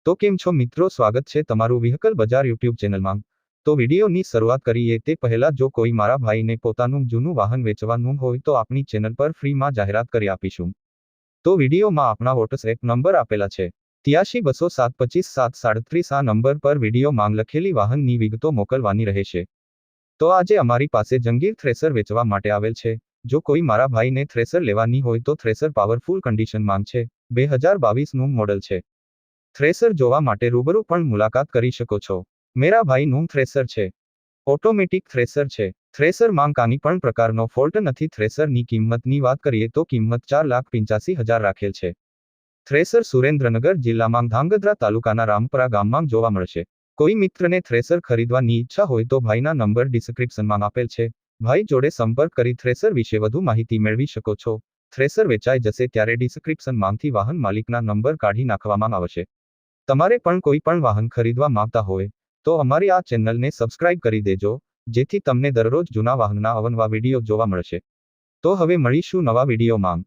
તો કેમ છો મિત્રો, સ્વાગત છે તમારું વ્હીકલ બજાર યુટ્યુબ ચેનલમાં। તો વિડીયોની શરૂઆત કરીએ તે પહેલા જો કોઈ મારા ભાઈને પોતાનું જૂનું વાહન વેચવાનું હોય તો આપણી ચેનલ પર ફ્રીમાં જાહેરાત કરી આપીશું। તો વિડીયોમાં આપણા વોટ્સએપ નંબર આપેલા છે 8320725737 આ નંબર પર વિડીયો માંગ લખેલી વાહનની વિગતો મોકલવાની રહેશે। તો આજે અમારી પાસે જંગીર થ્રેસર વેચવા માટે આવેલ છે। જો કોઈ મારા ભાઈને થ્રેસર લેવાની હોય તો થ્રેસર પાવરફુલ કન્ડિશન માંગ છે, 2022નું મોડલ છે। થ્રેસર જોવા માટે રૂબરૂ પણ મુલાકાત કરી શકો છો। મેરા ભાઈનું થ્રેસર છે, ઓટોમેટિક થ્રેસર છે। થ્રેસર માં કાની પણ પ્રકારનો ફોલ્ટ નથી। થ્રેસરની કિંમતની વાત કરીએ તો કિંમત 4,85,000 રાખેલ છે। થ્રેસર સુરેન્દ્રનગર જિલ્લામાં ધાંગધ્રા તાલુકાના રામપરા ગામમાં જોવા મળશે। કોઈ મિત્રને થ્રેસર ખરીદવાની ઈચ્છા હોય તો ભાઈના નંબર ડિસ્ક્રિપ્શનમાં આપેલ છે। ભાઈ જોડે સંપર્ક કરી થ્રેસર વિશે વધુ માહિતી મેળવી શકો છો। થ્રેસર વેચાઈ જશે ત્યારે ડિસ્ક્રિપ્શનમાંથી વાહન માલિકના નંબર કાઢી નાખવામાં આવશે। તમારે પણ કોઈ પણ વાહન ખરીદવા માંગતા હોય તો અમારી આ ચેનલને સબસ્ક્રાઇબ કરી દેજો, જેથી તમને દરરોજ જૂના વાહનના અવનવા વિડીયો જોવા મળશે। તો હવે મળીશું નવા વિડીયોમાં।